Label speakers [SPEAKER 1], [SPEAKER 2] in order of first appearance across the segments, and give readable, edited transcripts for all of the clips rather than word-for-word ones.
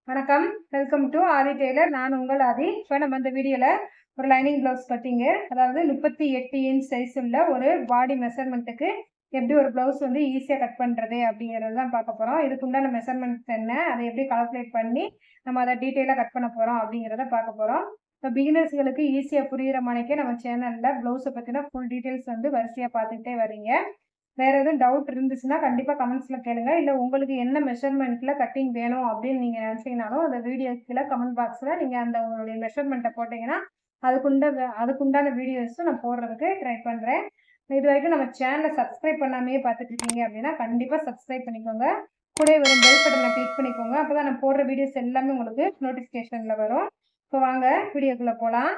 [SPEAKER 1] வணக்கம், welcome to Aadhi Taylor. நான் உங்கள் ஆதி. இப்போ நம்ம இந்த வீடியோவில் ஒரு லைனிங் ப்ளவுஸ் கட்டிங்கு, அதாவது 38 இன்ச் சைஸ் உள்ள ஒரு பாடி மெஷர்மெண்ட்டுக்கு எப்படி ஒரு ப்ளவுஸ் வந்து ஈஸியாக கட் பண்ணுறது அப்படிங்கிறது தான் பார்க்க போகிறோம். இதுக்கு உண்டான மெஷர்மெண்ட்ஸ் என்ன, அதை எப்படி கால்குலேட் பண்ணி நம்ம அதை டீட்டெயிலாக கட் பண்ண போகிறோம் அப்படிங்கிறத பார்க்க போகிறோம். இப்போ பிகினர்ஸ்களுக்கு ஈஸியாக புரிகிற மாதிரிக்கே நம்ம சேனலில் ப்ளவுஸை பற்றின ஃபுல் டீட்டெயில்ஸ் வந்து வரிசையாக பார்த்துக்கிட்டே வரீங்க. வேறு எதுவும் டவுட் இருந்துச்சுன்னா கண்டிப்பாக கமெண்ட்ஸில் கேளுங்க. இல்லை உங்களுக்கு என்ன மெஷர்மெண்ட்டில் கட்டிங் வேணும் அப்படின்னு நீங்கள் நினச்சிங்கனாலும் அந்த வீடியோ கீழே கமெண்ட் பாக்ஸில் நீங்கள் அந்த உங்களுடைய மெஷர்மெண்ட்டை போட்டிங்கன்னா அதுக்குண்டான வீடியோஸும் நான் போடுறதுக்கு ட்ரை பண்ணுறேன். இது வரைக்கும் நம்ம சேனலை சப்ஸ்கிரைப் பண்ணாமையே பார்த்துட்டு இருக்கீங்க அப்படின்னா கண்டிப்பாக சப்ஸ்கிரைப் பண்ணிக்கோங்க. கூட வரும் பெல் பட்டனை கிளிக் பண்ணிக்கோங்க. அப்போ தான் நான் போடுற வீடியோஸ் எல்லாமே உங்களுக்கு நோட்டிஃபிகேஷனில் வரும். இப்போ வாங்க வீடியோக்குள்ளே போகலாம்.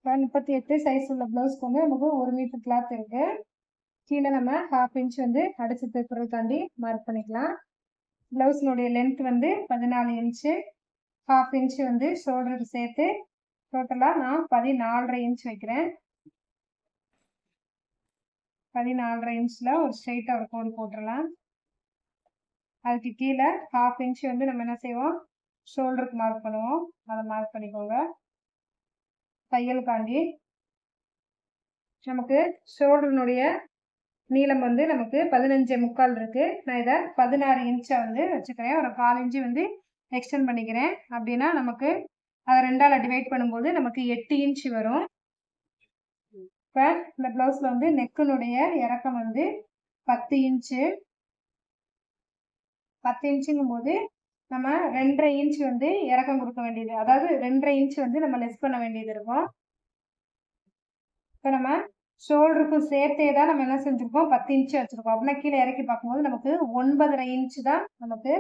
[SPEAKER 1] 38 சைஸ் உள்ள ப்ளவுஸ்க்கு வந்து நமக்கு 1 மீட்டர் கிளாத் இருக்கு. கீழே நம்ம 1/2 இன்ச் வந்து அடிச்சு தைக்கிறதுக்காண்டி மார்க் பண்ணிக்கலாம். ப்ளவுஸினுடைய லென்த் வந்து 14 இன்ச்சு, 1/2 இன்ச் வந்து ஷோல்டருக்கு சேர்த்து டோட்டலாக நான் 14.5 இன்ச் வைக்கிறேன். 14.5 இன்ச்சில் ஒரு ஸ்ட்ரெயிட்டாக ஒரு கோடு போட்டுடலாம். அதுக்கு கீழே 1/2 இன்ச் வந்து நம்ம என்ன செய்வோம், ஷோல்டருக்கு மார்க் பண்ணுவோம். அதை மார்க் பண்ணிக்கோங்க. தையலுக்காண்டி நமக்கு ஷோல்டர்னுடைய நீளம் வந்து நமக்கு 15.75 இருக்கு. நான் இதை 16 இன்ச்சை வந்து வச்சுக்கிறேன். ஒரு 1/4 இன்ச்சு வந்து எக்ஸ்டெண்ட் பண்ணிக்கிறேன். அப்படின்னா நமக்கு அதை 2ஆல் டிவைட் பண்ணும்போது நமக்கு 8 இன்ச்சு வரும். இப்போ இந்த ப்ளவுஸில் வந்து நெக்கினுடைய இறக்கம் வந்து 10 இன்ச்சு. 10 இன்ச்சுங்கும் போது நம்ம 2.5 இன்ச் வந்து இறக்கம் கொடுக்க வேண்டியது, அதாவது 2.5 இன்ச் வந்து நம்ம லெஸ் பண்ண வேண்டியது இருக்கும். இப்போ நம்ம ஷோல்டருக்கும் சேர்த்தே தான் நம்ம என்ன செஞ்சுருக்கோம், 10 இன்ச்சு வச்சுருக்கோம். அப்படின்னா கீழே இறக்கி பார்க்கும்போது நமக்கு 9.5 இன்ச்சு தான் நமக்கு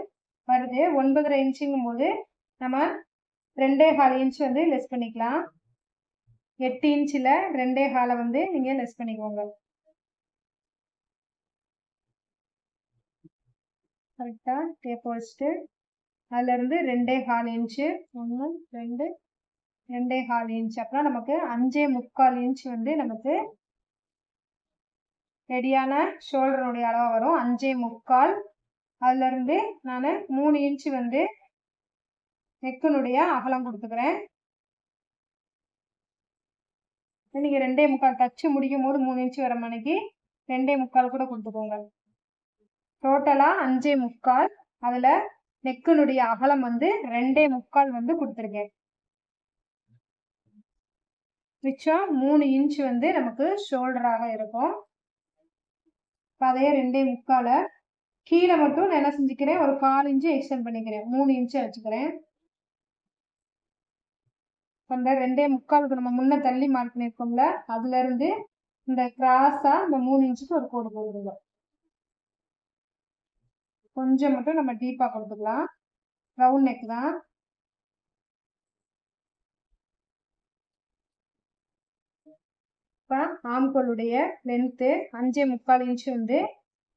[SPEAKER 1] வருது. 9.5 இன்ச்சுங்கும் போது நம்ம 2.25 இன்ச் வந்து லெஸ் பண்ணிக்கலாம். 8 இன்ச்சில் 2.25 வந்து நீங்கள் லெஸ் பண்ணிக்கோங்க. கரெக்டாக டேப் வச்சுட்டு அதுலேருந்து 2.25 இன்ச்சு, 1 2 2.25 இன்ச், அப்புறம் நமக்கு 5.25 இன்ச் வந்து நமக்கு ரெடியான ஷோல்டருடைய அளவு வரும். 5.25. அதுலேருந்து நான் 3 இன்ச்சு வந்து நெக்கினுடைய அகலம் கொடுத்துக்கிறேன். நீங்கள் 2.25 தச்சு முடிக்கும் போது 3 இன்ச்சு வர மணிக்கு 2.25 கூட கொடுத்துக்கோங்க. டோட்டலாக 5.25. அதில் நெக்கினுடைய அகலம் வந்து 2.25 வந்து கொடுத்துருக்கேன். மிச்சம் 3 இன்ச்சு வந்து நமக்கு ஷோல்டராக இருக்கும். இப்போ அதே 2.25 கீழே மட்டும் நான் என்ன செஞ்சுக்கிறேன், ஒரு 1/4 இன்ச்சு எக்ஸ்டெண்ட் பண்ணிக்கிறேன். 3 இன்ச்சை வச்சுக்கிறேன். அந்த 2.25க்கு நம்ம முன்ன தள்ளி மார்க் பண்ணியிருக்கோம்ல, அதுலேருந்து இந்த கிராஸாக இந்த 3 இன்ச்சுக்கு ஒரு கோடு போடுறோம். கொஞ்சம் மட்டும் நம்ம டீப்பாக கொடுத்துக்கலாம். ரவுண்ட் நெக் தான். இப்போ ஆம்கோலுடைய லென்த்து 5.25 இன்ச்சு வந்து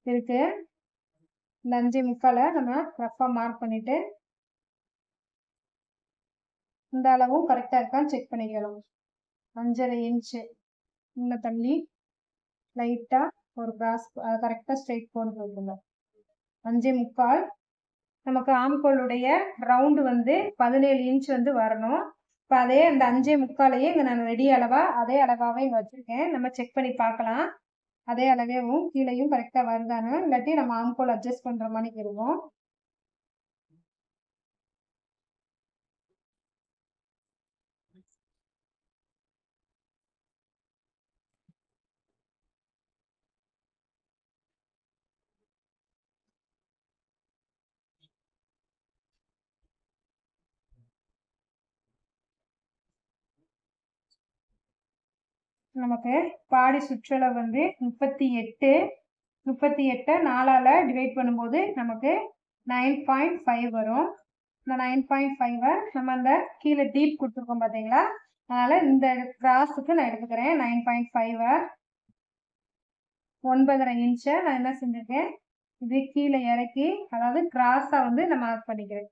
[SPEAKER 1] இருக்கு. இந்த 5.25 நம்ம ரஃபாக மார்க் பண்ணிட்டு இந்த அளவும் கரெக்டாக இருக்கான்னு செக் பண்ணிக்கலாம். 5.5 இன்ச்சு இன்னும் தள்ளி லைட்டாக ஒரு கிராஸ் கரெக்டாக ஸ்ட்ரெயிட் கோடு போட்டுருங்க. 5.25. நமக்கு ஆம்கோலுடைய ரவுண்டு வந்து 17 இன்ச் வந்து வரணும். இப்போ அதே அந்த 5.25 இங்கே நான் ரெடி அளவாக அதே அளவாகவே இங்கே வச்சுருக்கேன். நம்ம செக் பண்ணி பார்க்கலாம். அதே அளவேவும் கீழேயும் கரெக்டாக வருதானு, இல்லாட்டி நம்ம ஆம்கோல் அட்ஜஸ்ட் பண்ணுற மாதிரி இருக்கும். நமக்கு பாடி சுற்றளவு வந்து 38. 38 4ஆல் டிவைட் பண்ணும்போது நமக்கு 9.5 வரும். இந்த 9.5 நம்ம அந்த கீழே டீப் கொடுத்துருக்கோம் பார்த்தீங்களா, அதனால் இந்த கிராஸுக்கு நான் எடுத்துக்கிறேன். 9.5 9.5 இன்ச்சை நான் என்ன செஞ்சுருக்கேன், இது கீழே இறக்கி அதாவது கிராஸாக வந்து நான் மார்க் பண்ணிக்கிறேன்.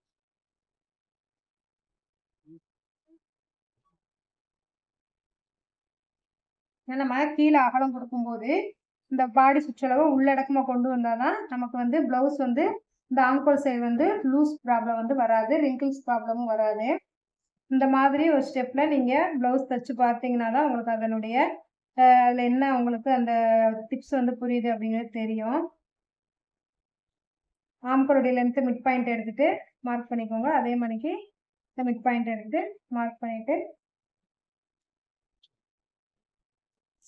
[SPEAKER 1] நம்ம கீழே அகலம் கொடுக்கும்போது இந்த பாடி சுற்றளவு உள்ளடக்கமாக கொண்டு வந்தால் தான் நமக்கு வந்து ப்ளவுஸ் வந்து இந்த ஆம்கோல் சைடு வந்து லூஸ் ப்ராப்ளம் வந்து வராது, ரிங்கிள்ஸ் ப்ராப்ளமும் வராது. இந்த மாதிரி ஒரு ஸ்டெப்பில் நீங்கள் ப்ளவுஸ் தைச்சு பார்த்தீங்கன்னா தான் உங்களுக்கு அதனுடைய அதில் என்ன உங்களுக்கு அந்த டிப்ஸ் வந்து புரியுது அப்படிங்கிறது தெரியும். ஆம்கோலுடைய லென்த்து மிட் பாயிண்ட் எடுத்துகிட்டு மார்க் பண்ணிக்கோங்க. அதே மாதிரிக்கு இந்த மிட் பாயிண்ட் எடுத்து மார்க் பண்ணிவிட்டு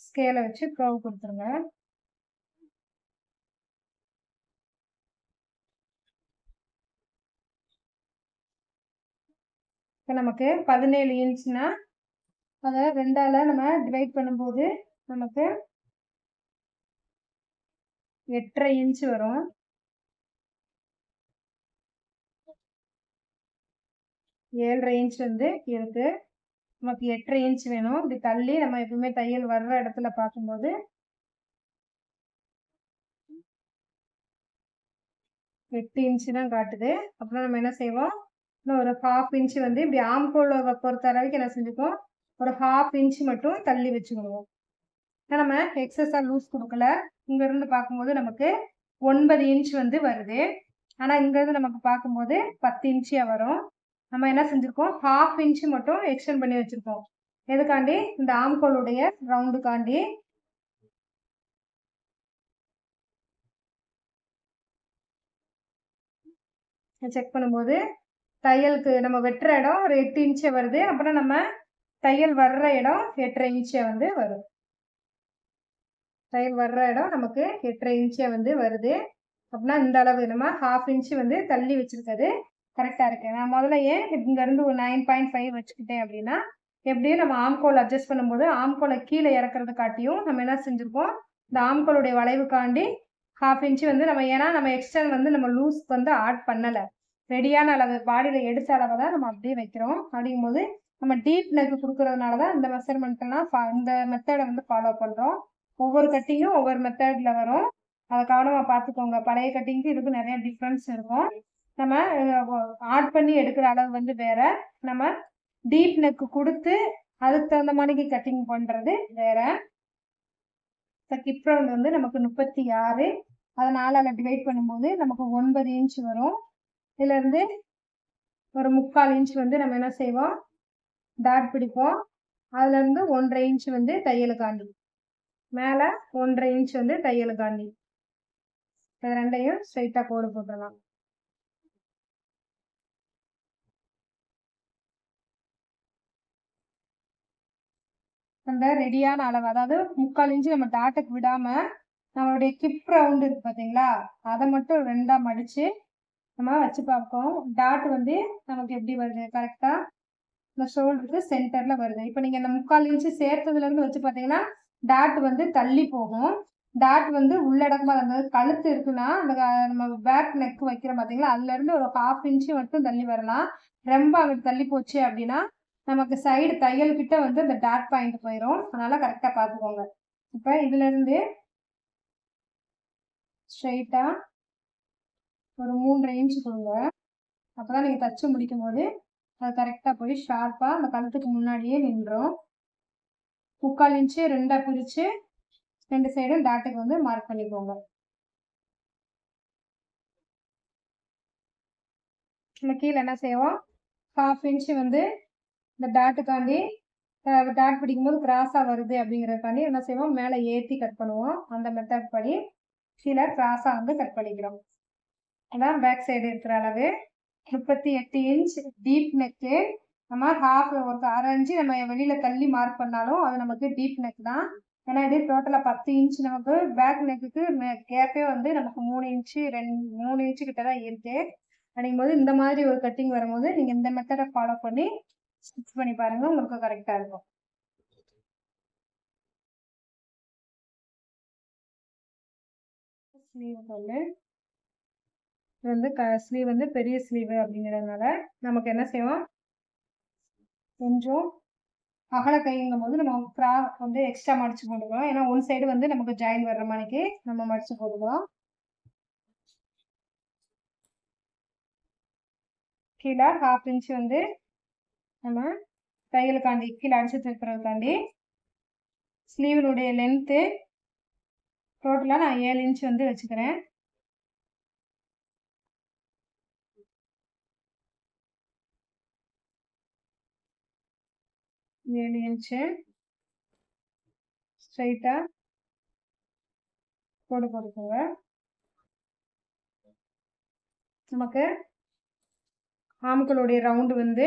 [SPEAKER 1] ஸ்கேலை வச்சு க்ரவ் கொடுத்துருங்க. இப்போ நமக்கு 17 இன்ச்னா அதை 2ஆல் நம்ம டிவைட் பண்ணும்போது நமக்கு 8.5 இன்ச் வரும். 7.5 இன்ச் வந்து இருக்கு. நமக்கு 8.5 இன்ச் வேணும். இப்படி தள்ளி நம்ம எப்பவுமே தையல் வர்ற இடத்துல பார்க்கும்போது 8 இன்ச் தான் காட்டுது. அப்புறம் நம்ம என்ன செய்வோம், இன்னும் ஒரு 1/2 இன்ச் வந்து இப்படி ஆம்கோலை பொறுத்த அளவுக்கு என்ன செஞ்சுக்கோம், ஒரு 1/2 இன்ச் மட்டும் தள்ளி வச்சுக்கிடுவோம். நம்ம எக்ஸஸாக லூஸ் கொடுக்கல. இங்கேருந்து பார்க்கும்போது நமக்கு 9 இன்ச் வந்து வருது. ஆனால் இங்கேருந்து நமக்கு பார்க்கும்போது 10 இன்ச்சியாக வரும். நம்ம என்ன செஞ்சுருக்கோம், 1/2 இன்ச் மட்டும் எக்ஸ்டெண்ட் பண்ணி வச்சுருக்கோம். எதுக்காண்டி, இந்த ஆம்கோலுடைய ரவுண்டுக்காண்டி. செக் பண்ணும்போது தையலுக்கு நம்ம வெட்டுற இடம் ஒரு 8 இன்ச்சே வருது. அப்புறம் நம்ம தையல் வர்ற இடம் 8.5 இன்ச்சே வந்து வரும். தையல் வர்ற இடம் நமக்கு 8.5 இன்ச்சே வந்து வருது. அப்படின்னா இந்த அளவு நம்ம 1/2 இன்ச் வந்து தள்ளி வச்சிருக்கிறது கரெக்டாக இருக்கு. நான் முதல்ல ஏன் இங்கேருந்து ஒரு 9.5 வச்சுக்கிட்டேன் அப்படின்னா, எப்படியும் நம்ம ஆம்கோல் அட்ஜஸ்ட் பண்ணும்போது ஆம்கோலை கீழே இறக்குறது காட்டியும் நம்ம என்ன செஞ்சுருக்கோம், இந்த ஆம்கோலுடைய வளைவுக்காண்டி 1/2 இன்ச் வந்து நம்ம, ஏன்னா நம்ம எக்ஸ்டர்ன் வந்து நம்ம லூஸ்க்கு வந்து ஆட் பண்ணலை, ரெடியான அளவு பாடியில் எடுத்த அளவை தான் நம்ம அப்படியே வைக்கிறோம். அப்படிங்கும்போது நம்ம டீப் நெக் கொடுக்கறதுனால தான் இந்த மெஷர்மெண்ட்லாம் இந்த மெத்தடை வந்து ஃபாலோ பண்ணுறோம். ஒவ்வொரு கட்டிங்கும் ஒவ்வொரு மெத்தடில் வரும். அதை கவனமாக பார்த்துக்கோங்க. பழைய கட்டிங்க்கு இதுக்கு நிறைய டிஃப்ரென்ஸ் இருக்கும். நம்ம ஆட் பண்ணி எடுக்கிற அளவு வந்து வேற, நம்ம டீப் நெக் கொடுத்து அதுக்கு தகுந்த மாதிரிக்கு கட்டிங் பண்ணுறது வேற. ஹிப் ரவுண்ட் வந்து நமக்கு 36, அதை 4ஆல் டிவைட் பண்ணும்போது நமக்கு 9 இன்ச் வரும். இதுலேருந்து ஒரு 3/4 இன்ச் வந்து நம்ம என்ன செய்வோம், டாட் பிடிப்போம். அதுலேருந்து 1.5 இன்ச் வந்து தையலுக்காண்டி, மேலே 1.5 இன்ச் வந்து தையலுக்காண்டி. இது ரெண்டையும் ஸ்ட்ரைட்டாக கோடு போட்டுடலாம். அந்த ரெடியான அளவு, அதாவது 3/4 இன்ச்சு நம்ம டாட்டுக்கு விடாமல் நம்மளுடைய ஹிப் ரவுண்டு இருக்குது பார்த்தீங்களா, அதை மட்டும் 2ஆக மடித்து நம்ம வச்சு பார்ப்போம். டாட் வந்து நமக்கு எப்படி வருது, கரெக்டாக இந்த ஷோல்டருக்கு சென்டரில் வருது. இப்போ நீங்கள் இந்த 3/4 இன்ச்சு சேர்த்ததுலேருந்து வச்சு பார்த்தீங்கன்னா டாட் வந்து தள்ளி போகும். டாட் வந்து உள்ளடக்கமாக, அதாவது கழுத்து இருக்குன்னா அந்த நம்ம பேக் நெக் வைக்கிறோம் பார்த்தீங்களா, அதுலேருந்து ஒரு 1/2 இன்ச்சு மட்டும் தள்ளி வரலாம். ரொம்ப அங்கிட்டு தள்ளி போச்சு அப்படின்னா நமக்கு சைடு தையல் கிட்ட வந்து அந்த டாட் பாயிண்ட் போயிடும். அதனால கரெக்டாக பார்த்துக்கோங்க. இப்போ இதுலேருந்து ஸ்ட்ரைட்டாக ஒரு 3.5 இன்ச்சு கொடுங்க. அப்போ தான் நீங்கள் தச்சு முடிக்கும் போது அது கரெக்டாக போய் ஷார்ப்பாக அந்த கழுத்துக்கு முன்னாடியே நின்றோம். 3/4 இன்ச்சு 2ஆக பிரித்து 2 சைடும் டாட்டுக்கு வந்து மார்க் பண்ணிக்கோங்க. இந்த கீழே என்ன செய்வோம், 1/2 இன்ச்சு வந்து இந்த டாட்டுக்காண்டி டாட் பிடிக்கும்போது கிராஸாக வருது அப்படிங்கிறதுக்காண்டி என்ன செய்வோம், மேலே ஏற்றி கட் பண்ணுவோம். அந்த மெத்தட் படி கீழே கிராஸாக வந்து கட் பண்ணிக்கிறோம். அதான் பேக் சைடு இருக்கிற அளவு. 38 இன்ச் டீப் நெக்கு. நம்ம ஒரு 1/2 இன்ச்சு நம்ம வெளியில் தள்ளி மார்க் பண்ணாலும் அது நமக்கு டீப் நெக் தான். ஏன்னா இது டோட்டலாக 10 இன்ச் நமக்கு பேக் நெக்குக்கு கேப்பே வந்து நமக்கு 3 இன்ச்சு 3 இன்ச்சு கிட்ட தான் இருக்குது. அப்படிங்கும்போது இந்த மாதிரி ஒரு கட்டிங் வரும்போது நீங்கள் இந்த மெத்தடை ஃபாலோ பண்ணி ஸ்டிச் பண்ணி பாருங்கள், உங்களுக்கு கரெக்டாக இருக்கும். ஸ்லீவ் வந்து இது வந்து ஸ்லீவ் வந்து பெரிய ஸ்லீவ் அப்படிங்கிறதுனால நமக்கு என்ன செய்வோம், கொஞ்சம் அகல கைங்கும் போது நம்ம கிராஸ் வந்து எக்ஸ்ட்ரா மடிச்சு போட்டுக்கலாம். ஏன்னா ஒன் சைடு வந்து நமக்கு ஜாயின் வர்ற மாதிரிக்கு நம்ம மடிச்சு போட்டுக்கலாம். கீழே 1/2 இன்ச் வந்து நம்ம தையலுக்காண்டி கீழே அடிச்சு திருப்புறதுக்காண்டி ஸ்லீவினுடைய லென்த்து டோட்டலாக நான் 7 இன்ச் வந்து வச்சுக்கிறேன். ஏழு இன்ச்சு ஸ்ட்ரைட்டாக கோடு போட்டுக்கோங்க. நமக்கு ஆம்களுடைய ரவுண்டு வந்து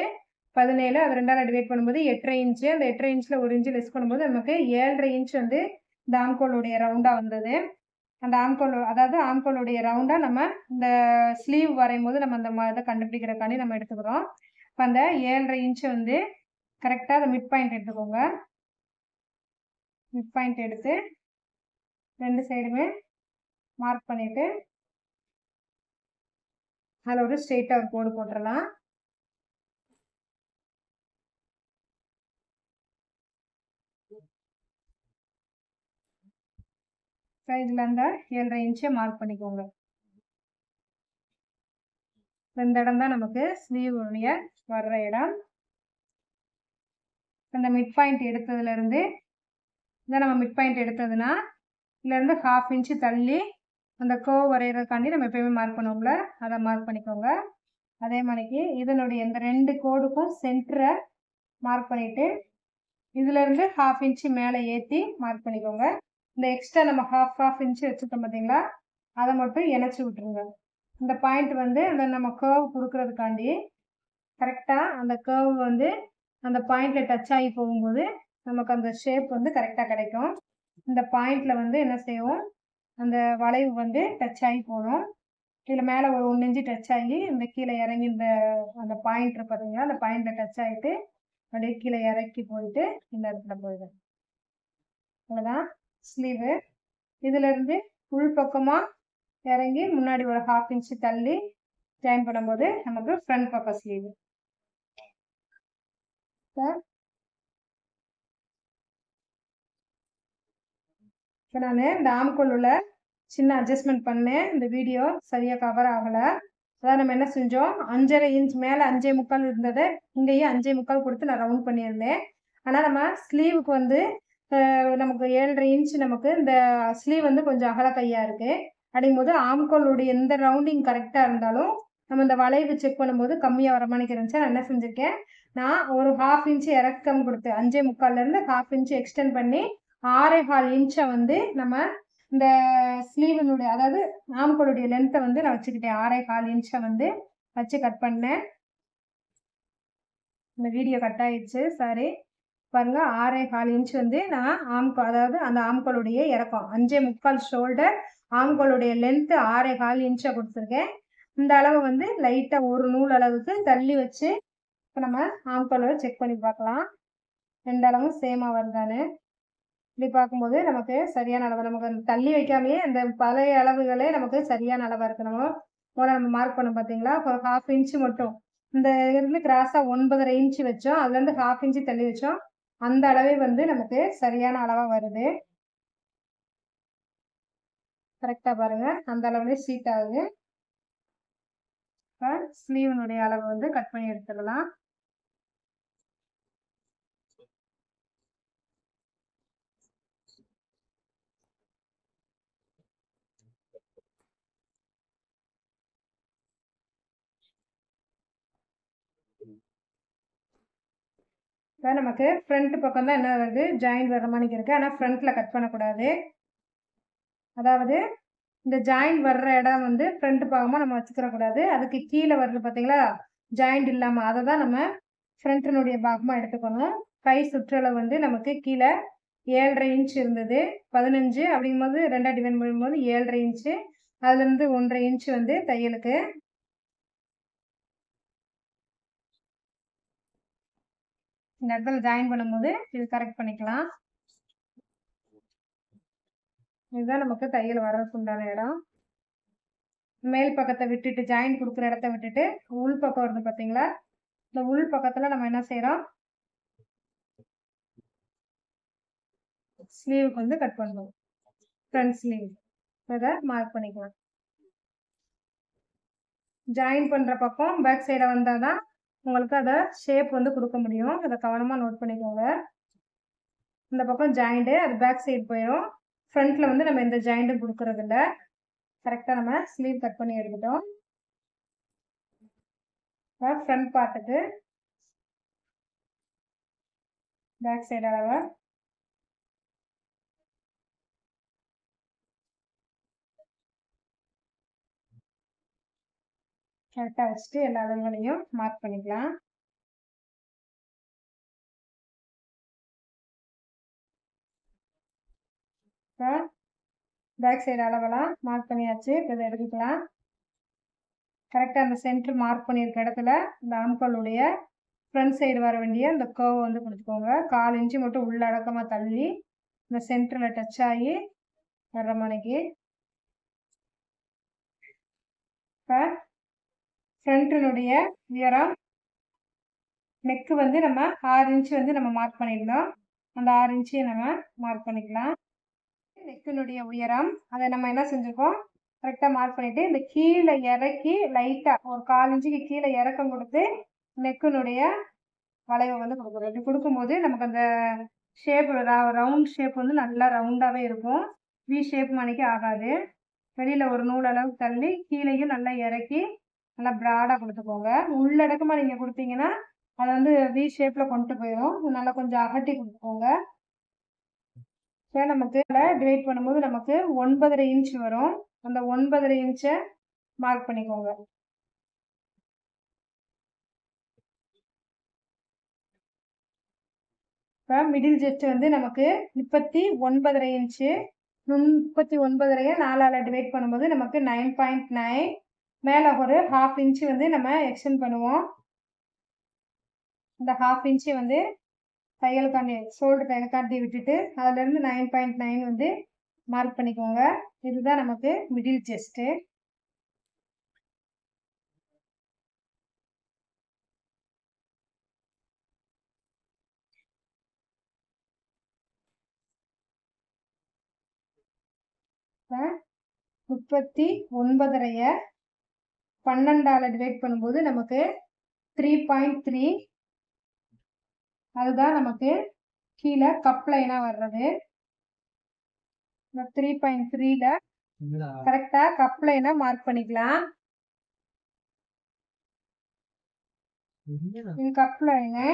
[SPEAKER 1] 17, அது 2ஆல் டிவைட் பண்ணும்போது 8.5 இன்ச்சு. அந்த 8.5 இன்ச்சில் 1 இன்ச்சு லெஸ் பண்ணும்போது நமக்கு 7.5 இன்ச் வந்து இந்த ஆம்கோலுடைய ரவுண்டாக வந்தது. அந்த ஆம்கோல், அதாவது ஆம்கோலுடைய ரவுண்டாக நம்ம இந்த ஸ்லீவ் வரையும் போது நம்ம அந்த இதை கண்டுபிடிக்கிறக்காண்டி நம்ம எடுத்துக்கிறோம். இப்போ அந்த 7.5 இன்ச்சை வந்து கரெக்டாக அந்த மிட் பாயிண்ட் எடுத்துக்கோங்க. மிட் பாயிண்ட் எடுத்து 2 சைடுமே மார்க் பண்ணிவிட்டு அதில் ஒரு ஸ்ட்ரெயிட்டாக ஒரு கோடு போட்டுடலாம். இதில் அந்த 7.5 இன்ச்சை மார்க் பண்ணிக்கோங்க. இந்த இடம் தான் நமக்கு ஸ்லீவுடைய வர்ற இடம். அந்த மிட் பாயிண்ட் எடுத்ததுலேருந்து இதை நம்ம மிட் பாயிண்ட் எடுத்ததுன்னா இதுலேருந்து 1/2 இன்ச்சு தள்ளி அந்த கர்வ் வரைகிறதுக்காண்டி நம்ம எப்பயுமே மார்க் பண்ணுவோம்ல, அதை மார்க் பண்ணிக்கோங்க. அதே மாதிரிக்கு இதனுடைய இந்த 2 கோடுக்கும் சென்டரை மார்க் பண்ணிவிட்டு இதுலேருந்து 1/2 இன்ச்சு மேலே ஏற்றி மார்க் பண்ணிக்கோங்க. இந்த எக்ஸ்ட்ரா நம்ம 1/2 இன்ச்சு வச்சுருக்கோம் பார்த்தீங்களா, அதை மட்டும் இணைச்சி விட்ருங்க. இந்த பாயிண்ட் வந்து அந்த நம்ம கர்வ் கொடுக்கறதுக்காண்டி கரெக்டாக அந்த கர்வ் வந்து அந்த பாயிண்டில் டச் ஆகி போகும்போது நமக்கு அந்த ஷேப் வந்து கரெக்டாக கிடைக்கும். இந்த பாயிண்டில் வந்து என்ன செய்வோம், அந்த வளைவு வந்து டச் ஆகி போகணும். இதில் மேலே ஒரு 1 இன்ச்சு டச் ஆகி இந்த கீழே இறங்கி இந்த அந்த பாயிண்ட் பார்த்தீங்கன்னா அந்த பாயிண்டில் டச் ஆகிட்டு அப்படியே கீழே இறக்கி போயிட்டு இந்த இடத்துல போயிடும். அவ்வளோதான் ஸ்லீவு. இதிலேருந்து உள் பக்கமாக இறங்கி முன்னாடி ஒரு 1/2 இன்ச்சு தள்ளி ஜாயின் பண்ணும்போது நமக்கு ஃப்ரண்ட் பக்கம் ஸ்லீவு. இப்போ நான் இந்த ஆம்கோல் உள்ள சின்ன அட்ஜஸ்ட்மெண்ட் பண்ணேன். இந்த வீடியோ சரியாக கவர் ஆகலை. அதாவது நம்ம என்ன செஞ்சோம், 5.5 இன்ச் மேலே 5.25 இருந்ததை இங்கேயும் 5.25 கொடுத்து நான் ரவுண்ட் பண்ணியிருந்தேன். ஆனால் நம்ம ஸ்லீவுக்கு வந்து நமக்கு 7.5 இன்ச் நமக்கு இந்த ஸ்லீவ் வந்து கொஞ்சம் அகல கையாக இருக்குது. அப்படிங்கும்போது ஆம்கோலுடைய எந்த ரவுண்டிங் கரெக்டாக இருந்தாலும் நம்ம இந்த வளைவு செக் பண்ணும்போது கம்மியாக வர மாதிரி இருந்துச்சு. நான் என்ன செஞ்சுருக்கேன், நான் ஒரு 1/2 இன்ச்சு இறக்கம் கொடுத்து 5.25லேருந்து 1/2 இன்ச்சு எக்ஸ்டெண்ட் பண்ணி 6.25 இன்ச்சை வந்து நம்ம இந்த ஸ்லீவினுடைய அதாவது ஆம்கோலுடைய லென்த்தை வந்து நான் வச்சுக்கிட்டேன். 6.25 இன்ச்சை வந்து வச்சு கட் பண்ணேன். இந்த வீடியோ கட் ஆயிடுச்சு, சாரி. பாருங்க, 6.25 இன்ச் வந்து நான் அதாவது அந்த ஆம்கோலுடைய இறக்கம் 5.25 ஷோல்டர், ஆம்கோலுடைய லென்த்து 6.25 இன்ச்சை கொடுத்துருக்கேன். இந்த அளவு வந்து லைட்டாக ஒரு நூல் அளவுக்கு தள்ளி வச்சு இப்போ நம்ம ஆம்கோலை செக் பண்ணி பார்க்கலாம், 2 அளவும் சேமாக வருதான்னு. இப்படி பார்க்கும்போது நமக்கு சரியான அளவு, நமக்கு தள்ளி வைக்காமையே இந்த பழைய அளவுகளே நமக்கு சரியான அளவாக இருக்கணும். நம்ம மார்க் பண்ணோம் பார்த்தீங்களா, இப்போ 1/2 இன்ச்சு மட்டும் இந்த இருந்து கிராஸாக 9.5 இன்ச்சு வச்சோம், அதுலேருந்து 1/2 இன்ச்சு தள்ளி வச்சோம். அந்த அளவே வந்து நமக்கு சரியான அளவாக வருது. கரெக்டாக பாருங்கள், அந்த அளவுலேயே சீட் ஆகுது. இப்போ ஸ்லீவனுடைய அளவு வந்து கட் பண்ணி எடுத்துடலாம். இப்போ நமக்கு ஃப்ரண்ட் பக்கம் தான் என்ன வருது, ஜாயின் வர மாதிரி இருக்குது. ஆனால் ஃப்ரண்ட்டில் கட் பண்ணக்கூடாது. அதாவது இந்த ஜாயின் வர்ற இடம் வந்து ஃப்ரண்ட் பாகமாக நம்ம வச்சுக்கிறக்கூடாது. அதுக்கு கீழே வருது பார்த்தீங்களா, ஜாயிண்ட் இல்லாமல், அதை தான் நம்ம ஃப்ரண்ட்டினுடைய பாகமாக எடுத்துக்கணும். கை சுற்றளவு வந்து நமக்கு கீழே 7.5 இன்ச் இருந்தது, 15 அப்படிங்கும்போது 2ஆக டிவைட் பண்ணும்போது 7.5 இன்ச்சு, அதுலேருந்து 1.5 இன்ச் வந்து தையலுக்கு. இந்த இடத்துல ஜாயின் பண்ணும்போது இது கரெக்ட் பண்ணிக்கலாம். இதுதான் நமக்கு தையல் வரதுக்கு உண்டான இடம். மேல் பக்கத்தை விட்டுட்டு ஜாயின் கொடுக்குற இடத்த விட்டுட்டு உள் பக்கம் வருது பார்த்தீங்களா, இந்த உள் பக்கத்தில் நம்ம என்ன செய்கிறோம், ஸ்லீவுக்கு வந்து கட் பண்ணுவோம். ஃப்ரண்ட் ஸ்லீவ் அதை மார்க் பண்ணிக்கலாம். ஜாயின் பண்ணுற பக்கம் பேக் சைடை வந்தால் தான் உங்களுக்கு அதை ஷேப் வந்து கொடுக்க முடியும். அதை கவனமாக நோட் பண்ணிக்கோங்க. இந்த பக்கம் ஜாயிண்ட்டு அது பேக் சைடு போயிடும். ஃப்ரண்ட்டில் வந்து நம்ம எந்த ஜாயிண்ட்டும் கொடுக்கறதில்ல. கரெக்டாக நம்ம ஸ்லீவ் கட் பண்ணி எடுத்துட்டோம். ஃப்ரண்ட் பார்ட்டுக்கு பேக் சைடு அளவை கரெக்டாக வச்சுட்டு எல்லா அளவுகளையும் மார்க் பண்ணிக்கலாம். பேக் சைடு அளவெல்லாம் மார்க் பண்ணியாச்சு. இப்போ இதை எடுத்துக்கலாம். கரெக்டாக அந்த சென்டர் மார்க் பண்ணியிருக்க இடத்துல இந்த ஆம்காலுடைய ஃப்ரண்ட் சைடு வர வேண்டிய இந்த கர்வ் வந்து கொடுத்துக்கோங்க. 1/4 இன்ச்சு மட்டும் உள்ள அடக்கமாக தள்ளி இந்த சென்டரில் டச் ஆகி வர்ற மணிக்கு. இப்போ ஃப்ரண்ட்டினுடைய உயரம் நெக்கு வந்து நம்ம 6 இன்ச்சு வந்து நம்ம மார்க் பண்ணியிருந்தோம். அந்த 6 இன்ச்சையும் நம்ம மார்க் பண்ணிக்கலாம். நெக்கினுடைய உயரம் அதை நம்ம என்ன செஞ்சுருக்கோம், கரெக்டாக மார்க் பண்ணிவிட்டு இந்த கீழே இறக்கி லைட்டாக ஒரு 1/4 இன்ச்சுக்கு கீழே இறக்கம் கொடுத்து நெக்கினுடைய வளைவை வந்து கொடுக்குறோம். இப்படி கொடுக்கும்போது நமக்கு அந்த ஷேப் ரவுண்ட் ஷேப் வந்து நல்லா ரவுண்டாகவே இருக்கும். வி ஷேப் மணிக்கு ஆகாது. வெளியில் ஒரு நூல் அளவுக்கு தள்ளி கீழேயும் நல்லா இறக்கி நல்லா ப்ராடாக கொடுத்துக்கோங்க. உள்ளடக்கமாக நீங்கள் கொடுத்தீங்கன்னா அதை வந்து வி ஷேப்பில் கொண்டு போயிடும். நல்லா கொஞ்சம் அகட்டி கொடுத்துக்கோங்க. நமக்கு டிவைட் பண்ணும்போது நமக்கு 9.5 இன்ச் வரும். அந்த 9.5 இன்ச்சை மார்க் பண்ணிக்கோங்க. இப்போ மிடில் செஸ்ட் வந்து நமக்கு 39.5 இன்ச்சு. 39.5 4ஆல் டிவைட் பண்ணும்போது நமக்கு 9.9. மேலே ஒரு 1/2 இன்ச்சு வந்து நம்ம எக்ஸ்டெண்ட் பண்ணுவோம். இந்த 1/2 இன்ச்சு வந்து தையலுக்காண்டி ஷோல்டர் தையலுக்காண்டி விட்டுட்டு அதிலேருந்து 9.9 வந்து மார்க் பண்ணிக்கோங்க. இதுதான் நமக்கு மிடில் செஸ்ட்டு. இப்போ 39.5 12ஆல் டிவைட் பண்ணும்போது நமக்கு 3.3. அதுதான் நமக்கு கீழே கப் லைனாக வர்றது. 3.3ல கரெக்டாக கப் லைனை மார்க் பண்ணிக்கலாம். இது கப் லைனு.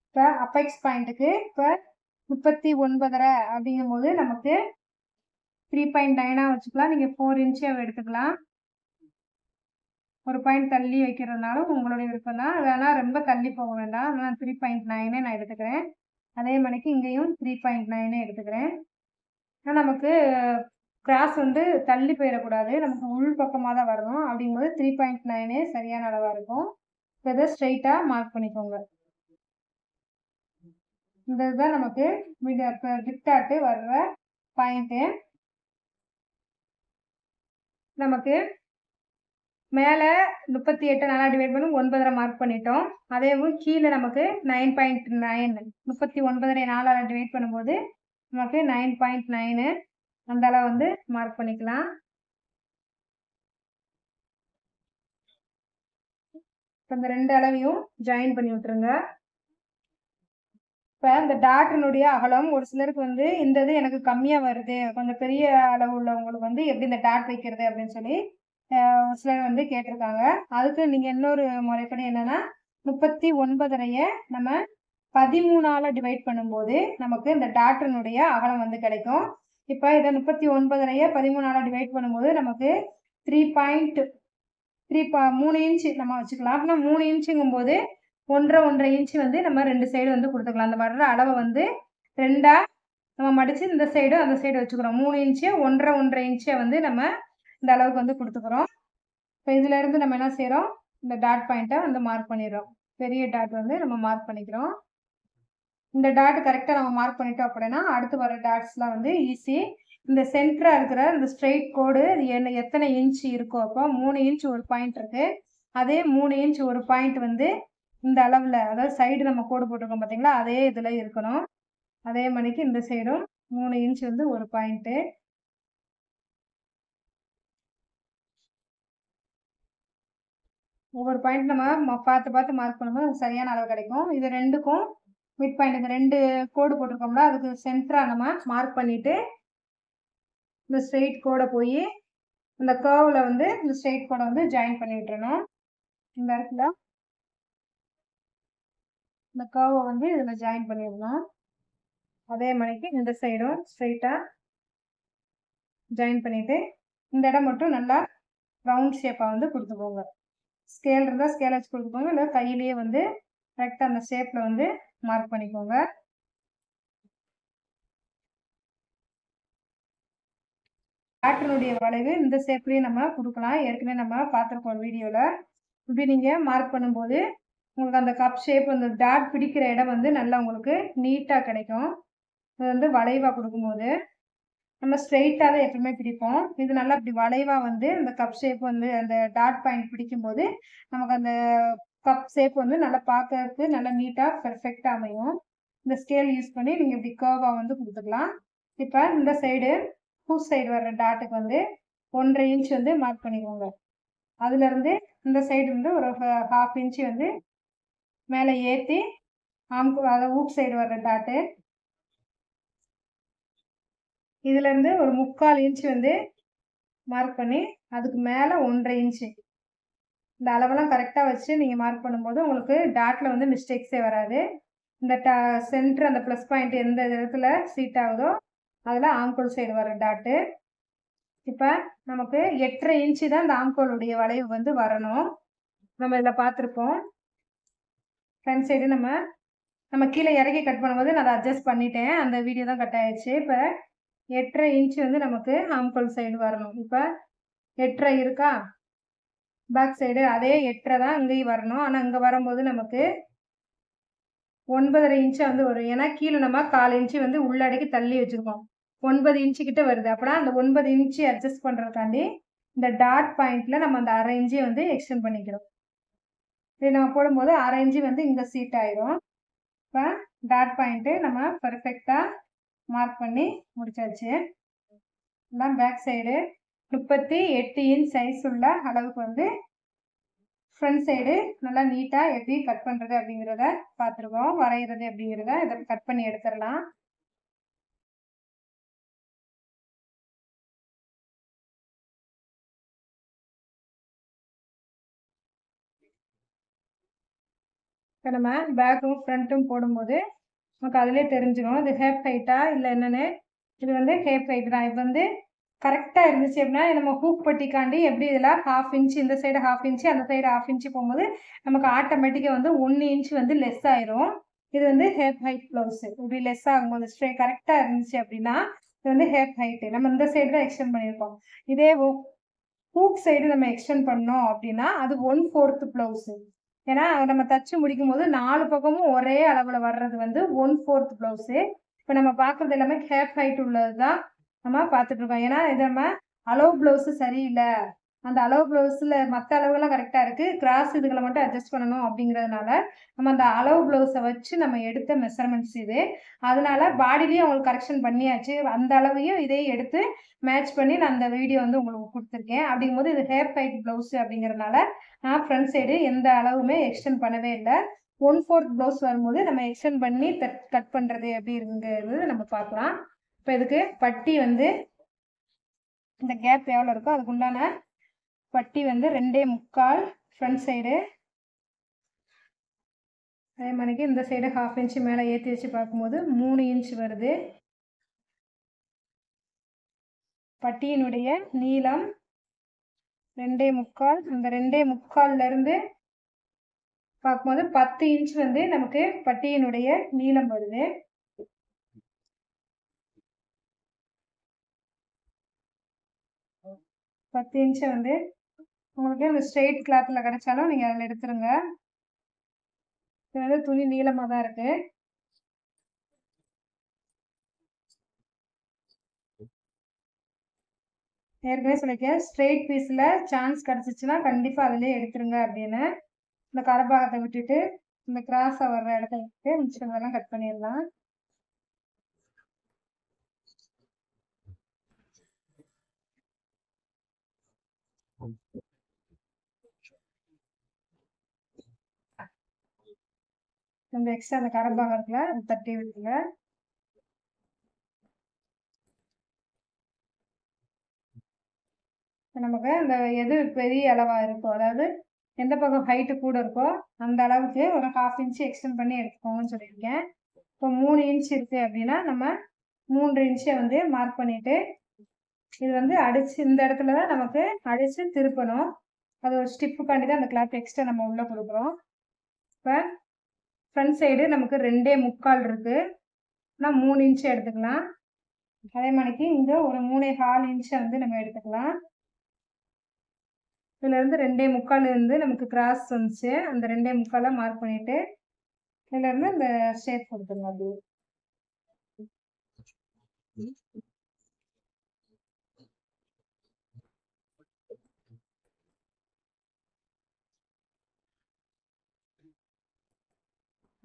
[SPEAKER 1] இப்போ அப்பெக்ஸ் பாயிண்ட்டுக்கு இப்போ 39.5 அப்படிங்கும்போது நமக்கு 3.9 வச்சுக்கலாம். நீங்கள் 4 இன்ச்சு எடுத்துக்கலாம். ஒரு பாயிண்ட் தள்ளி வைக்கிறதுனாலும் உங்களுடைய விருப்பம் தான். அதனால் ரொம்ப தள்ளி போக வேண்டாம். நான் 3.9 நான் எடுத்துக்கிறேன். அதே மணிக்கு இங்கேயும் 3.9 எடுத்துக்கிறேன். ஆனால் நமக்கு கிராஸ் வந்து தள்ளி போயிடக்கூடாது. நமக்கு உள் பக்கமாக தான் வரணும். அப்படிங்கும்போது 3.9 சரியான அளவாக இருக்கும். இப்போ இதை ஸ்ட்ரைட்டாக மார்க் பண்ணிக்கோங்க. இந்த இதுதான் நமக்கு கிஃப்டாட்டு வர்ற பாயிண்ட்டு. நமக்கு மேலே 38 4 டிவைட் பண்ணி 9.5 மார்க் பண்ணிட்டோம். அதேவும் கீழே நமக்கு 9.9 39.5 4ஆல் டிவைட் பண்ணும்போது நமக்கு 9.9 அந்த அளவு வந்து மார்க் பண்ணிக்கலாம். இப்போ இந்த 2 அளவையும் ஜாயின் பண்ணி விட்டுருங்க. இப்போ இந்த டாட்டினுடைய அகலம் ஒரு சிலருக்கு வந்து இந்த இது எனக்கு கம்மியாக வருது, கொஞ்சம் பெரிய அளவு உள்ளவங்களுக்கு வந்து எப்படி இந்த டாட் வைக்கிறது அப்படின்னு சொல்லி ஒரு சிலர் வந்து கேட்டிருக்காங்க. அதுக்கு நீங்கள் இன்னொரு முறைப்படி என்னென்னா 39.5 நம்ம 13ஆல் டிவைட் பண்ணும்போது நமக்கு இந்த டாட்டினுடைய அகலம் வந்து கிடைக்கும். இப்போ இதை 39.5 13ஆல் டிவைட் பண்ணும்போது நமக்கு 3 இன்ச்சு நம்ம வச்சுக்கலாம். அப்படின்னா 3 இன்ச்சுங்கும்போது 1.5 இன்ச்சு வந்து நம்ம 2 சைடு வந்து கொடுத்துக்கலாம். அந்த வர்ற அளவை வந்து 2ஆக நம்ம மடித்து இந்த சைடு அந்த சைடு வச்சுக்கிறோம். 3 இன்ச்சு 1.5 இன்ச்சை வந்து நம்ம இந்த அளவுக்கு வந்து கொடுத்துக்கிறோம். இப்போ இதிலேருந்து நம்ம என்ன செய்கிறோம், இந்த டாட் பாயிண்ட்டை வந்து மார்க் பண்ணிடுறோம். பெரிய டாட் வந்து நம்ம மார்க் பண்ணிக்கிறோம். இந்த டாட் கரெக்டாக நம்ம மார்க் பண்ணிட்டோம் அப்படின்னா அடுத்து வர டாட்ஸ்லாம் வந்து ஈஸி. இந்த சென்டராக இருக்கிற இந்த ஸ்ட்ரெயிட் கோடு எத்தனை இன்ச்சு இருக்கோ, அப்போ 3 இன்ச் ஒரு பாயிண்ட் இருக்குது. அதே 3 இன்ச் ஒரு பாயிண்ட் வந்து இந்த அளவில், அதாவது சைடு நம்ம கோடு போட்டிருக்கோம் பார்த்தீங்களா, அதே இதில் இருக்கணும். அதே மணிக்கு இந்த சைடும் 3 இன்ச் வந்து ஒரு பாயிண்ட்டு. ஒவ்வொரு பாயிண்ட் நம்ம பார்த்து பார்த்து மார்க் பண்ணும்போது சரியான அளவு கிடைக்கும். இது ரெண்டுக்கும் மிட் பாயிண்ட் இந்த 2 கோடு போட்டிருக்கோம்ல அதுக்கு சென்டரா நம்ம மார்க் பண்ணிட்டு இந்த ஸ்ட்ரெயிட் கோடை போய் இந்த கர்வ்ல வந்து இந்த ஸ்ட்ரெயிட் கோடை வந்து ஜாயின் பண்ணி விட்டுறணும். இந்த இடத்துல இந்த கர்வை வந்து இதுல ஜாயின் பண்ணிடணும். அதே மாதிரிக்கு இந்த சைடும் ஸ்ட்ரெயிட்டா ஜாயின் பண்ணிட்டு இந்த இடம் மட்டும் நல்லா ரவுண்ட் ஷேப்பா வந்து கொடுத்துக்கோங்க. ஸ்கேல் இருந்தால் ஸ்கேல் வச்சு கொடுத்துக்கோங்க, இல்லை கையிலேயே வந்து கரெக்டாக அந்த ஷேப்ல வந்து மார்க் பண்ணிக்கோங்க. பேட்டர்னுடைய வளைவு இந்த ஷேப்லயே நம்ம கொடுக்கலாம். ஏற்கனவே நம்ம பார்த்துருக்கோம் வீடியோல. இப்படி நீங்க மார்க் பண்ணும்போது உங்களுக்கு அந்த கப் ஷேப் அந்த டாட் பிடிக்கிற இடம் வந்து நல்லா உங்களுக்கு நீட்டா கிடைக்கும். இது வந்து வளைவா கொடுக்கும்போது நம்ம ஸ்ட்ரெயிட்டாக தான் எப்பவுமே பிடிப்போம். இது நல்லா இப்படி வளைவா வந்து அந்த கப் ஷேப் வந்து அந்த டாட் பாயிண்ட் பிடிக்கும்போது நமக்கு அந்த கப் ஷேப் வந்து நல்லா பார்க்கறதுக்கு நல்லா நீட்டாக பெர்ஃபெக்டாக அமையும். இந்த ஸ்கேல் யூஸ் பண்ணி நீங்கள் இப்படி கர்வாக வந்து கொடுத்துக்கலாம். இப்போ இந்த சைடு ஹூக் சைடு வர்ற டாட்டுக்கு வந்து 1.5 இன்ச் வந்து மார்க் பண்ணிக்கோங்க. அதுலேருந்து இந்த சைடு வந்து ஒரு 1/2 இன்ச்சு வந்து மேலே ஏற்றி அதை ஹூக் சைடு வர்ற டாட்டு இதுலேருந்து ஒரு 3/4 இன்ச்சு வந்து மார்க் பண்ணி அதுக்கு மேலே 1.5 இன்ச்சு இந்த அளவெல்லாம் கரெக்டாக வச்சு நீங்கள் மார்க் பண்ணும்போது உங்களுக்கு டாட்டில் வந்து மிஸ்டேக்ஸே வராது. இந்த சென்டர் அந்த ப்ளஸ் பாயிண்ட் எந்த இடத்துல சீட் ஆகுதோ அதில் ஆம்கோல் சைடு வர டாட்டு. இப்போ நமக்கு 8.5 இன்ச்சு தான் இந்த ஆம்கோலுடைய வளைவு வந்து வரணும். நம்ம இதில் பார்த்துருப்போம். ஃப்ரண்ட் சைடு நம்ம கீழே இறக்கி கட் பண்ணும்போது நான் அதை அட்ஜஸ்ட் பண்ணிட்டேன். அந்த வீடியோ தான் கட் ஆயிடுச்சு. இப்போ 8.5 இன்ச்சு வந்து நமக்கு ஆம்கோல் சைடு வரணும். இப்போ 8.5 இருக்கா, பேக் சைடு அதே 8.5 தான் இங்கேயும் வரணும். ஆனால் இங்கே வரும்போது நமக்கு 9.5 இன்ச்சு வந்து வரும். ஏன்னா கீழே நம்ம 1/4 இன்ச்சு வந்து உள்ளடக்கி தள்ளி வச்சுருக்கோம். 9 இன்ச்சு கிட்ட வருது. அப்படின்னா அந்த 9 இன்ச்சு அட்ஜஸ்ட் பண்ணுறதுக்காண்டி இந்த டாட் பாயிண்ட்ல நம்ம அந்த 1/2 இன்ச்சை வந்து எக்ஸ்டெண்ட் பண்ணிக்கிறோம். இது நம்ம போடும்போது 1/2 இன்ச்சு வந்து இங்கே சீட் ஆயிரும். இப்போ டாட் பாயிண்ட்டு நம்ம பர்ஃபெக்டாக மார்க் பண்ணி முடிச்சாச்சு. எல்லாம் பேக் சைடு 38 இன்ச் சைஸ் உள்ள அளவுக்கு வந்து ஃப்ரண்ட் சைடு நல்லா நீட்டாக எப்படி கட் பண்ணுறது அப்படிங்கிறத பார்த்துருக்கோம். வரைகிறது அப்படிங்கிறத இதை கட் பண்ணி எடுத்துடலாம். இப்போ நம்ம பேக்கும் ஃப்ரண்ட்டும் போடும்போது நமக்கு அதிலே தெரிஞ்சிடும் இது ஹேப் ஹைட்டா இல்லை என்னென்னு. இது வந்து ஹேப் ஹைட் தான். இது வந்து கரெக்டாக இருந்துச்சு அப்படின்னா நம்ம ஹூக் பட்டிக்காண்டி எப்படி இதில் 1/2 இன்ச்சு இந்த சைடு 1/2 இன்ச்சு அந்த சைடு 1/2 இன்ச்சு போகும்போது நமக்கு ஆட்டோமேட்டிக்காக வந்து 1 இன்ச்சு வந்து லெஸ் ஆயிரும். இது வந்து ஹேப் ஹைட் ப்ளவுஸ். இப்படி லெஸ் ஆகும்போது கரெக்டாக இருந்துச்சு அப்படின்னா இது வந்து ஹேப் ஹைட்டு. நம்ம இந்த சைடு தான் எக்ஸ்டெண்ட் பண்ணியிருக்கோம். இதே ஹூக் சைடு நம்ம எக்ஸ்டெண்ட் பண்ணோம் அப்படின்னா அது 1/4 ப்ளவுஸு. ஏன்னா நம்ம தச்சு முடிக்கும் போது 4 பக்கமும் ஒரே அளவில் வர்றது வந்து 1/4 ப்ளவுஸு. இப்போ நம்ம பார்க்குறது எல்லாமே ஹேப் ஹைட் உள்ளது தான் நம்ம பார்த்துட்டு இருக்கோம். ஏன்னா இது நம்ம அளவு ப்ளவுஸு சரியில்லை, அந்த அளவு ப்ளவுஸில் மற்ற அளவுகள்லாம் கரெக்டாக இருக்குது, கிராஸ் இதுகளை மட்டும் அட்ஜஸ்ட் பண்ணணும் அப்படிங்கிறதுனால நம்ம அந்த அளவு ப்ளவுஸை வச்சு நம்ம எடுத்த மெஷர்மெண்ட்ஸ் இது. அதனால பாடிலையும் அவங்களுக்கு கரெக்ஷன் பண்ணியாச்சு. அந்த அளவையும் இதையும் எடுத்து மேட்ச் பண்ணி நான் அந்த வீடியோ வந்து உங்களுக்கு கொடுத்துருக்கேன். அப்படிங்கும்போது இது ஹேப் ஹைட் ப்ளவுஸு அப்படிங்கிறதுனால நான் ஃப்ரண்ட் சைடு எந்த அளவுமே எக்ஸ்டெண்ட் பண்ணவே இல்லை. 1/4 ப்ளவுஸ் வரும்போது நம்ம எக்ஸ்டெண்ட் பண்ணி கட் பண்ணுறது எப்படி இருக்குங்கிறது நம்ம பார்க்கலாம். இப்போ இதுக்கு பட்டி வந்து இந்த கேப் எவ்வளோ இருக்கோ அதுக்கு உண்டான பட்டி வந்து 2.75 ஃப்ரண்ட் சைடு. அதே மாதிரிக்கு இந்த சைடு 1/2 இன்ச்சு மேலே ஏற்றி வச்சு பார்க்கும்போது 3 இன்ச் வருது. பட்டியினுடைய நீளம் 2.75. அந்த 2.75லேருந்து பார்க்கும்போது 10 இன்ச் வந்து நமக்கு பட்டியினுடைய நீளம் வருது. பத்து இன்ச்சை வந்து உங்களுக்கு இந்த ஸ்ட்ரெயிட் கிளாத்தில் கிடைச்சாலும் நீங்கள் அதில் எடுத்துருங்க. இது வந்து துணி நீளமாக தான் இருக்கு. ஏற்கனவே சொல்லியிருக்கேன், ஸ்ட்ரெயிட் பீஸில் சான்ஸ் கிடச்சிச்சின்னா கண்டிப்பாக அதிலே எடுத்துருங்க அப்படின்னு. இந்த கரப்பாகத்தை விட்டுட்டு இந்த கிராஸாக வர்ற இடத்த விட்டு மிச்சதெல்லாம் கட் பண்ணிடலாம். இந்த எக்ஸ்ட்ரா அந்த கரப்பாக இருக்குல்ல தட்டி விட்டுங்க. நமக்கு அந்த எது பெரிய அளவாக இருக்கோ, அதாவது எந்த பக்கம் ஹைட்டு கூட இருக்கோ அந்த அளவுக்கு ஒரு 1/2 இன்ச்சு எக்ஸ்டெண்ட் பண்ணி எடுத்துக்கோங்கன்னு சொல்லியிருக்கேன். இப்போ 3 இன்ச் இருக்குது அப்படின்னா நம்ம 3 இன்ச்சை வந்து மார்க் பண்ணிவிட்டு இது வந்து அடித்து இந்த இடத்துல தான் நமக்கு அடித்து திருப்பணும். அது ஒரு ஸ்டிப்புக்காண்டி தான் அந்த கிளாத் எக்ஸ்ட்ரா நம்ம உள்ளே கொடுக்குறோம். இப்போ ஃப்ரண்ட் சைடு நமக்கு 2.25 இருக்குது. நான் 3 இன்ச்சு எடுத்துக்கலாம். அதே மாதிரிக்கு இங்கே ஒரு 3.25 இன்ச்சை வந்து நம்ம எடுத்துக்கலாம். இதுலேருந்து 2.25 இருந்து நமக்கு கிராஸ் வந்துச்சு. அந்த 2.25 மார்க் பண்ணிவிட்டு இதுலேருந்து இந்த ஷேப் கொடுத்துருங்க. அப்படியே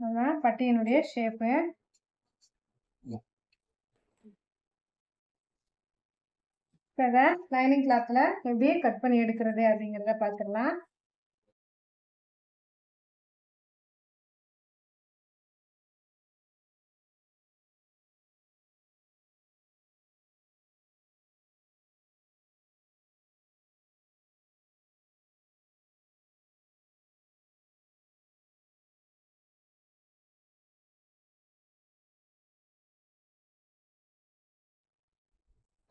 [SPEAKER 1] அதுதான் பட்டியினுடைய ஷேப்பு. இப்போ இதை லைனிங் கிளாத்தில் எப்படி கட் பண்ணி எடுக்கிறது அப்படிங்கிறத பார்த்துடலாம்.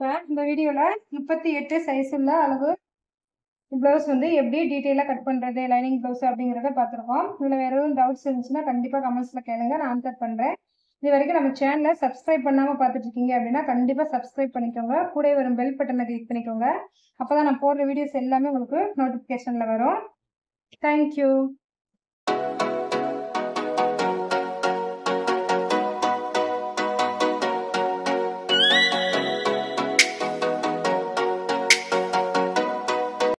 [SPEAKER 1] இப்போ இந்த வீடியோவில் 38 சைஸ் உள்ள அளவு ப்ளவுஸ் வந்து எப்படி டீட்டெயிலாக கட் பண்ணுறது லைனிங் ப்ளவுஸ் அப்படிங்கிறத பார்த்துருக்கோம். இதில் வேறு எதுவும் டவுட்ஸ் இருந்துச்சுன்னா கண்டிப்பாக கமெண்ட்ஸில் கேளுங்க, நான் ஆன்சர் பண்ணுறேன். இது வரைக்கும் நம்ம சேனலை சப்ஸ்கிரைப் பண்ணாமல் பார்த்துட்ருக்கீங்க அப்படின்னா கண்டிப்பாக சப்ஸ்கிரைப் பண்ணிக்கோங்க. கூட வரும் பெல் பட்டனை கிளிக் பண்ணிக்கோங்க. அப்போ தான் நான் போடுற வீடியோஸ் எல்லாமே உங்களுக்கு நோட்டிஃபிகேஷனில் வரும். தேங்க்யூ.